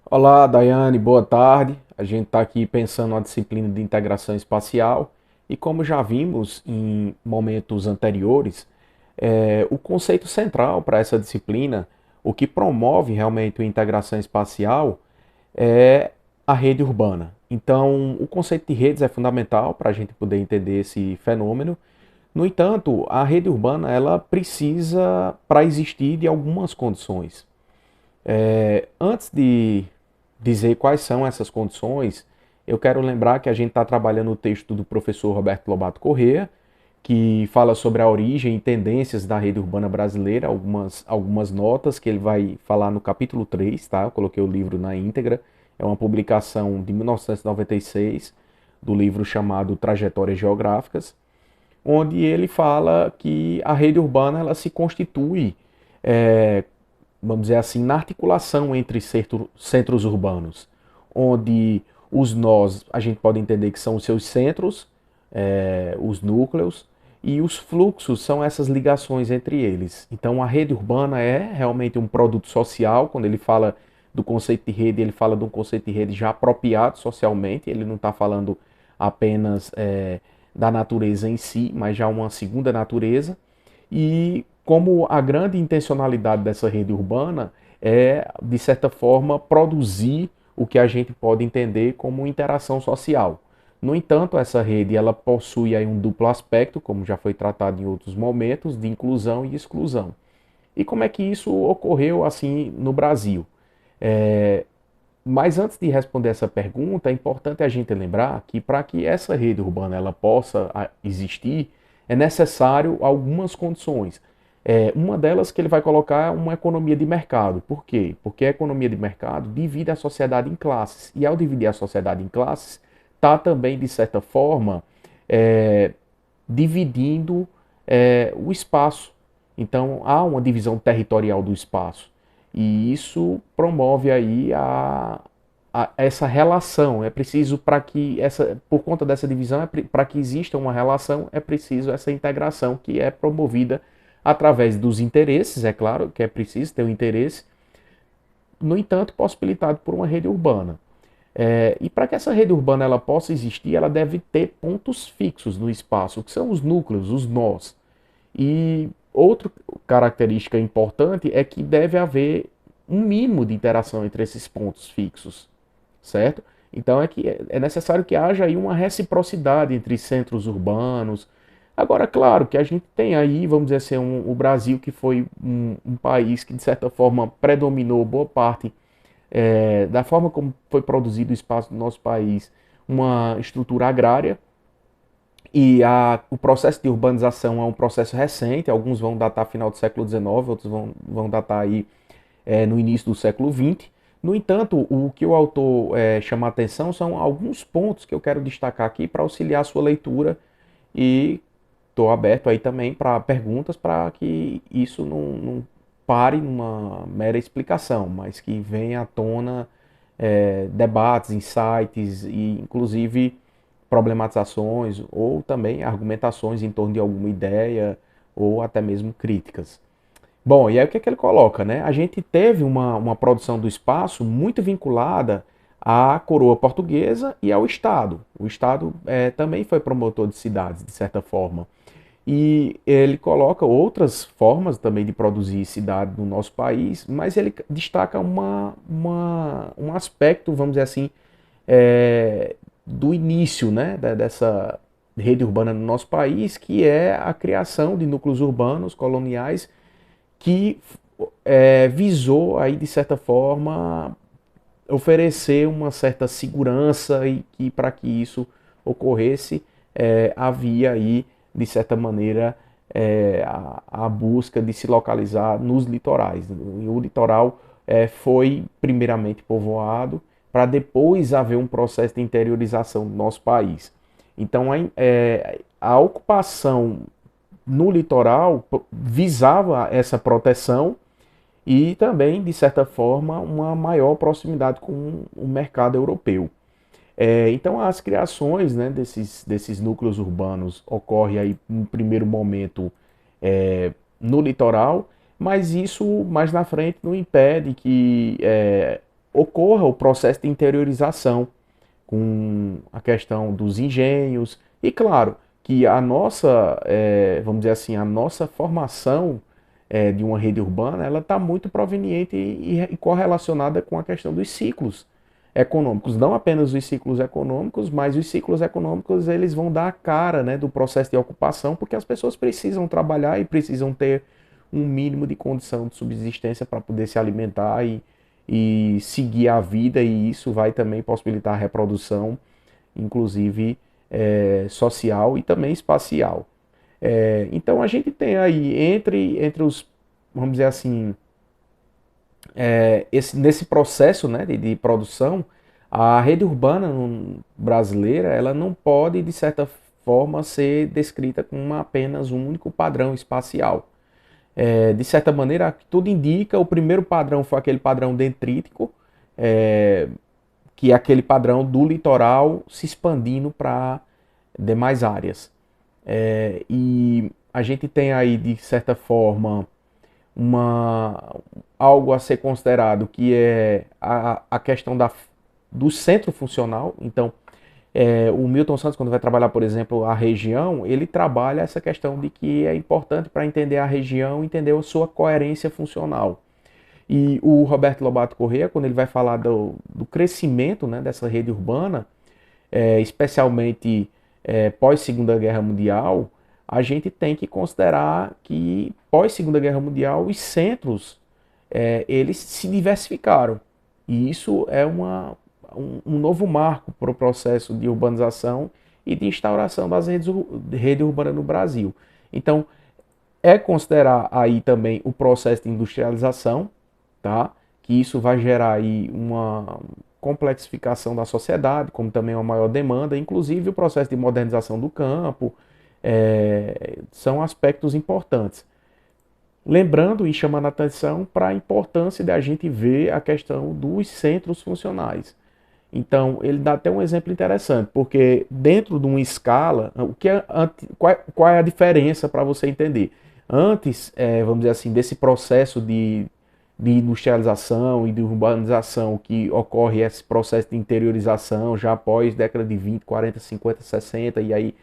Olá, Daiane, boa tarde. A gente está aqui pensando na disciplina de integração espacial e como já vimos em momentos anteriores, o conceito central para essa disciplina, o que promove realmente a integração espacial é a rede urbana. Então, o conceito de redes é fundamental para a gente poder entender esse fenômeno. No entanto, a rede urbana ela precisa, para existir, de algumas condições. Antes de dizer quais são essas condições, eu quero lembrar que a gente está trabalhando o texto do professor Roberto Lobato Corrêa, que fala sobre a origem e tendências da rede urbana brasileira, algumas notas que ele vai falar no capítulo 3, tá? Eu coloquei o livro na íntegra. É uma publicação de 1996 do livro chamado Trajetórias Geográficas, onde ele fala que a rede urbana ela se constitui, é, vamos dizer assim, na articulação entre centros urbanos, onde os nós a gente pode entender que são os seus centros, os núcleos, e os fluxos são essas ligações entre eles. Então a rede urbana é realmente um produto social. Quando ele fala do conceito de rede, ele fala de um conceito de rede já apropriado socialmente, ele não está falando apenas da natureza em si, mas já uma segunda natureza. E como a grande intencionalidade dessa rede urbana é, de certa forma, produzir o que a gente pode entender como interação social. No entanto, essa rede ela possui aí um duplo aspecto, como já foi tratado em outros momentos, de inclusão e exclusão. E como é que isso ocorreu assim no Brasil? É, mas antes de responder essa pergunta, é importante a gente lembrar que para que essa rede urbana ela possa existir, é necessário algumas condições. Uma delas que ele vai colocar é uma economia de mercado. Por quê? Porque a economia de mercado divide a sociedade em classes. E ao dividir a sociedade em classes, está também, de certa forma, é, dividindo o espaço. Então, há uma divisão territorial do espaço. E isso promove aí essa relação. É preciso para que por conta dessa divisão, para que exista uma relação, é preciso essa integração que é promovida através dos interesses, é claro que é preciso ter um interesse, no entanto, possibilitado por uma rede urbana. E para que essa rede urbana ela possa existir, ela deve ter pontos fixos no espaço, que são os núcleos, os nós. E outra característica importante é que deve haver um mínimo de interação entre esses pontos fixos, certo? Então é necessário que haja aí uma reciprocidade entre centros urbanos. Agora, claro que a gente tem aí, vamos dizer assim, o Brasil que foi um país que de certa forma predominou boa parte da forma como foi produzido o espaço do nosso país, uma estrutura agrária, e o processo de urbanização é um processo recente. Alguns vão datar final do século XIX, outros vão datar aí no início do século XX. No entanto, o que o autor chama a atenção são alguns pontos que eu quero destacar aqui para auxiliar a sua leitura, e estou aberto aí também para perguntas para que isso não pare numa mera explicação, mas que venha à tona debates, insights e inclusive problematizações ou também argumentações em torno de alguma ideia ou até mesmo críticas. Bom, e aí o que é que ele coloca, né? A gente teve uma produção do espaço muito vinculada à coroa portuguesa e ao Estado. O Estado também foi promotor de cidades, de certa forma. E ele coloca outras formas também de produzir cidade no nosso país, mas ele destaca um aspecto, vamos dizer assim, do início, né, dessa rede urbana no nosso país, que é a criação de núcleos urbanos coloniais que visou aí de certa forma oferecer uma certa segurança, e que para que isso ocorresse havia aí de certa maneira a busca de se localizar nos litorais. E o litoral foi primeiramente povoado para depois haver um processo de interiorização do nosso país. Então a ocupação no litoral visava essa proteção e também, de certa forma, uma maior proximidade com o mercado europeu. Então, as criações, né, desses núcleos urbanos ocorrem aí, no primeiro momento, no litoral, mas isso mais na frente não impede que ocorra o processo de interiorização com a questão dos engenhos e, claro, que a nossa, vamos dizer assim, a nossa formação de uma rede urbana, ela está muito proveniente e correlacionada com a questão dos ciclos econômicos, não apenas os ciclos econômicos, mas os ciclos econômicos eles vão dar a cara, né, do processo de ocupação, porque as pessoas precisam trabalhar e precisam ter um mínimo de condição de subsistência para poder se alimentar e seguir a vida, e isso vai também possibilitar a reprodução, inclusive social e também espacial. Então a gente tem aí entre os, vamos dizer assim, nesse processo, né, de produção, a rede urbana brasileira ela não pode, de certa forma, ser descrita com apenas um único padrão espacial. De certa maneira, tudo indica, o primeiro padrão foi aquele padrão dendrítico, é, que é aquele padrão do litoral se expandindo para demais áreas. E a gente tem aí, de certa forma, algo a ser considerado, que é a questão do centro funcional. Então, o Milton Santos, quando vai trabalhar, por exemplo, a região, ele trabalha essa questão de que é importante para entender a região, entender a sua coerência funcional. E o Roberto Lobato Corrêa, quando ele vai falar do crescimento, né, dessa rede urbana, especialmente pós Segunda Guerra Mundial, a gente tem que considerar que pós Segunda Guerra Mundial os centros eles se diversificaram. E isso é um novo marco para o processo de urbanização e de instauração das rede urbana no Brasil. Então, considerar aí também o processo de industrialização, tá? Que isso vai gerar aí uma complexificação da sociedade, como também uma maior demanda, inclusive o processo de modernização do campo, são aspectos importantes. Lembrando e chamando a atenção para a importância de a gente ver a questão dos centros funcionais. Então, ele dá até um exemplo interessante, porque dentro de uma escala, qual é a diferença para você entender? Antes, vamos dizer assim, desse processo de industrialização e de urbanização que ocorre esse processo de interiorização já após década de 20, 40, 50, 60, e aí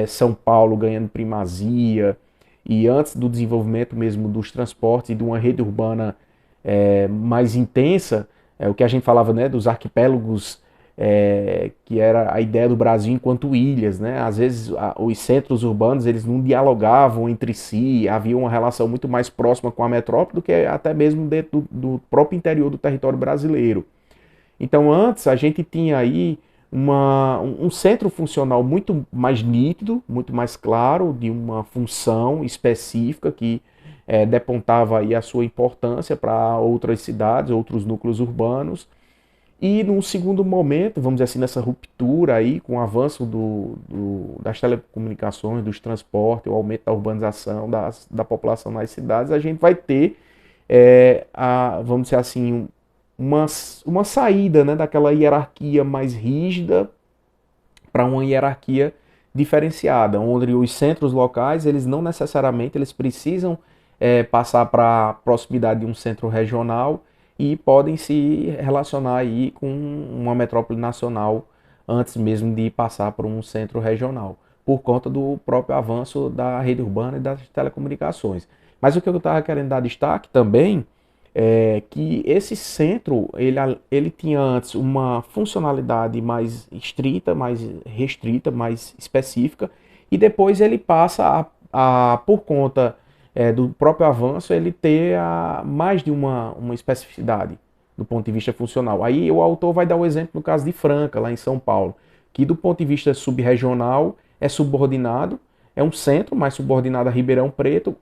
São Paulo ganhando primazia, e antes do desenvolvimento mesmo dos transportes e de uma rede urbana mais intensa, o que a gente falava, né, dos arquipélagos, que era a ideia do Brasil enquanto ilhas, né? Às vezes os centros urbanos eles não dialogavam entre si, havia uma relação muito mais próxima com a metrópole do que até mesmo dentro do próprio interior do território brasileiro. Então antes a gente tinha aí um centro funcional muito mais nítido, muito mais claro, de uma função específica que depontava aí a sua importância para outras cidades, outros núcleos urbanos. E num segundo momento, vamos dizer assim, nessa ruptura aí, com o avanço das telecomunicações, dos transportes, o aumento da urbanização da população nas cidades, a gente vai ter, vamos dizer assim, uma saída, né, daquela hierarquia mais rígida para uma hierarquia diferenciada, onde os centros locais, eles não necessariamente eles precisam passar para a proximidade de um centro regional e podem se relacionar aí com uma metrópole nacional antes mesmo de passar por um centro regional, por conta do próprio avanço da rede urbana e das telecomunicações. Mas o que eu estava querendo dar destaque também que esse centro ele tinha antes uma funcionalidade mais estrita, mais restrita, mais específica, e depois ele passa por conta do próprio avanço, ele ter mais de uma especificidade do ponto de vista funcional. Aí o autor vai dar o exemplo no caso de Franca, lá em São Paulo, que do ponto de vista subregional é subordinado, é um centro, mas subordinado a Ribeirão Preto,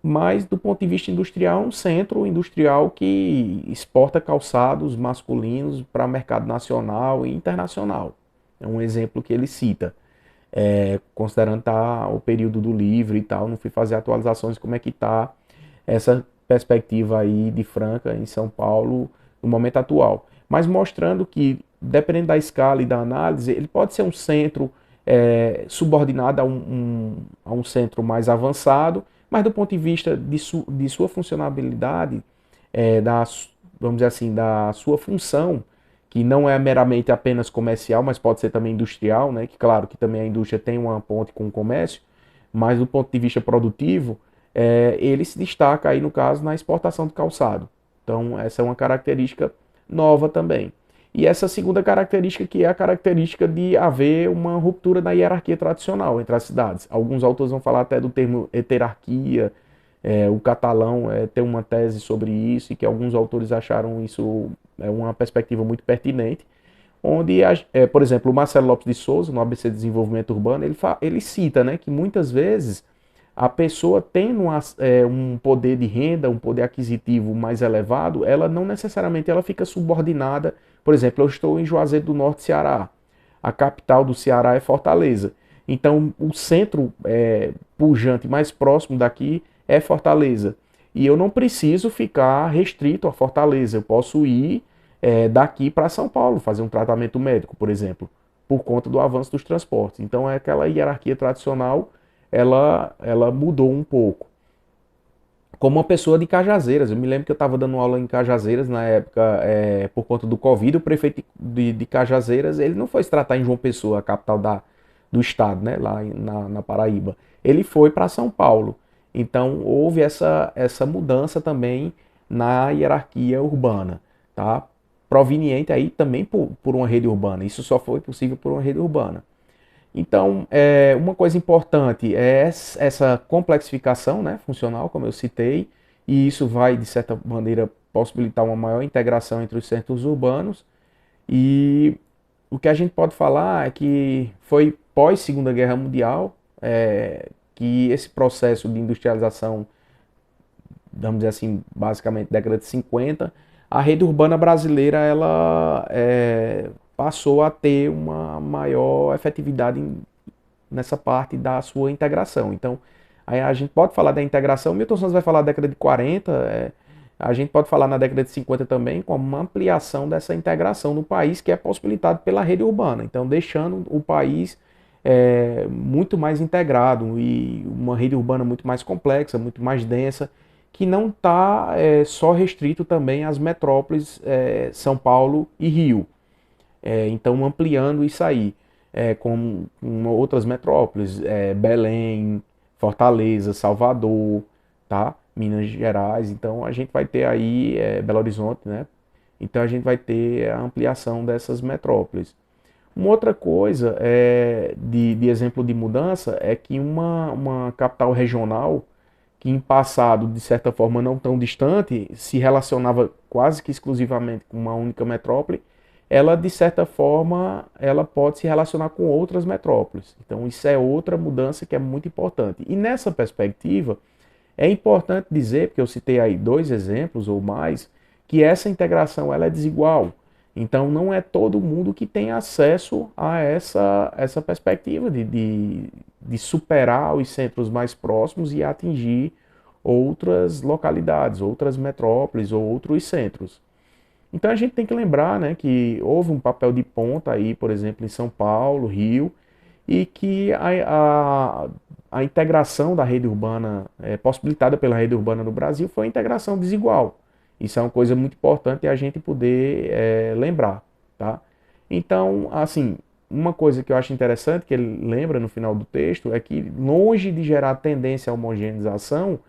mas do ponto de vista industrial, um centro industrial que exporta calçados masculinos para o mercado nacional e internacional. É um exemplo que ele cita, considerando o período do livro e tal, não fui fazer atualizações de como é que está essa perspectiva aí de Franca em São Paulo no momento atual. Mas mostrando que, dependendo da escala e da análise, ele pode ser um centro subordinado a um centro mais avançado, mas do ponto de vista de sua funcionalidade, vamos dizer assim, da sua função, que não é meramente apenas comercial, mas pode ser também industrial, né? Que claro que também a indústria tem uma ponte com o comércio, mas do ponto de vista produtivo, ele se destaca aí no caso na exportação do calçado. Então essa é uma característica nova também. E essa segunda característica que é a característica de haver uma ruptura na hierarquia tradicional entre as cidades. Alguns autores vão falar até do termo heterarquia, o Catalão tem uma tese sobre isso e que alguns autores acharam isso uma perspectiva muito pertinente, onde, por exemplo, o Marcelo Lopes de Souza, no ABC Desenvolvimento Urbano, ele cita, né, que muitas vezes a pessoa tendo um poder de renda, um poder aquisitivo mais elevado, ela não necessariamente ela fica subordinada. Por exemplo, eu estou em Juazeiro do Norte, Ceará. A capital do Ceará é Fortaleza. Então, o centro pujante mais próximo daqui é Fortaleza. E eu não preciso ficar restrito a Fortaleza. Eu posso ir daqui para São Paulo fazer um tratamento médico, por exemplo, por conta do avanço dos transportes. Então, é aquela hierarquia tradicional, ela mudou um pouco. Como uma pessoa de Cajazeiras, eu me lembro que eu estava dando aula em Cajazeiras na época, por conta do Covid, o prefeito de Cajazeiras, ele não foi se tratar em João Pessoa, a capital do estado, né, lá na Paraíba. Ele foi para São Paulo. Então houve essa mudança também na hierarquia urbana, tá? Proveniente aí também por uma rede urbana. Isso só foi possível por uma rede urbana. Então, uma coisa importante é essa complexificação, né, funcional, como eu citei, e isso vai, de certa maneira, possibilitar uma maior integração entre os centros urbanos. E o que a gente pode falar é que foi pós Segunda Guerra Mundial que esse processo de industrialização, vamos dizer assim, basicamente década de 50, a rede urbana brasileira ela passou a ter uma maior efetividade nessa parte da sua integração. Então, aí a gente pode falar da integração, Milton Santos vai falar da década de 40, a gente pode falar na década de 50 também, como uma ampliação dessa integração no país, que é possibilitado pela rede urbana. Então, deixando o país muito mais integrado e uma rede urbana muito mais complexa, muito mais densa, que não está só restrito também às metrópoles São Paulo e Rio. Então, ampliando isso aí, com outras metrópoles, Belém, Fortaleza, Salvador, tá? Minas Gerais. Então, a gente vai ter aí Belo Horizonte, né? Então, a gente vai ter a ampliação dessas metrópoles. Uma outra coisa de exemplo de mudança é que uma capital regional que em passado, de certa forma não tão distante, se relacionava quase que exclusivamente com uma única metrópole, ela de certa forma ela pode se relacionar com outras metrópoles. Então isso é outra mudança que é muito importante. E nessa perspectiva é importante dizer, porque eu citei aí dois exemplos ou mais, que essa integração ela é desigual. Então não é todo mundo que tem acesso a essa perspectiva de superar os centros mais próximos e atingir outras localidades, outras metrópoles ou outros centros. Então a gente tem que lembrar, né, que houve um papel de ponta aí, por exemplo, em São Paulo, Rio, e que a integração da rede urbana, possibilitada pela rede urbana no Brasil, foi uma integração desigual. Isso é uma coisa muito importante a gente poder lembrar, tá? Então, assim, uma coisa que eu acho interessante, que ele lembra no final do texto, é que longe de gerar tendência à homogeneização,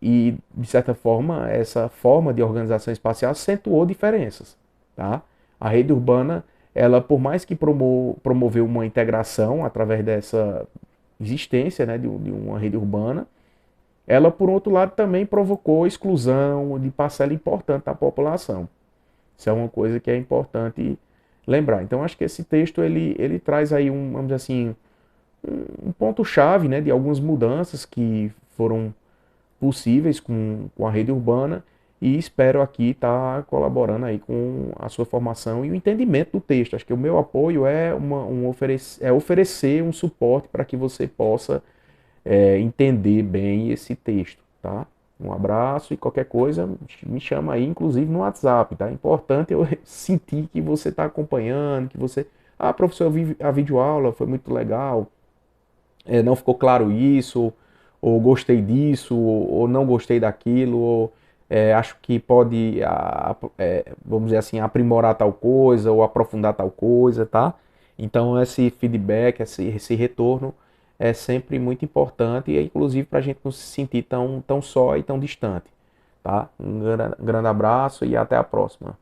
e, de certa forma, essa forma de organização espacial acentuou diferenças, tá? A rede urbana, ela, por mais que promoveu uma integração através dessa existência, né, de uma rede urbana, ela, por outro lado, também provocou exclusão de parcela importante da população. Isso é uma coisa que é importante lembrar. Então, acho que esse texto, ele traz aí vamos dizer assim, um ponto-chave, né, de algumas mudanças que foram possíveis com a rede urbana e espero aqui estar colaborando aí com a sua formação e o entendimento do texto. Acho que o meu apoio é oferecer um suporte para que você possa entender bem esse texto, tá? Um abraço e qualquer coisa me chama aí, inclusive no WhatsApp, tá? É importante eu sentir que você está acompanhando, que você... Ah, professor, eu vi a videoaula, foi muito legal, não ficou claro isso, ou gostei disso, ou não gostei daquilo, acho que pode, vamos dizer assim, aprimorar tal coisa ou aprofundar tal coisa, tá? Então esse feedback, esse retorno é sempre muito importante, e inclusive para a gente não se sentir tão só e tão distante, tá? Um grande abraço e até a próxima.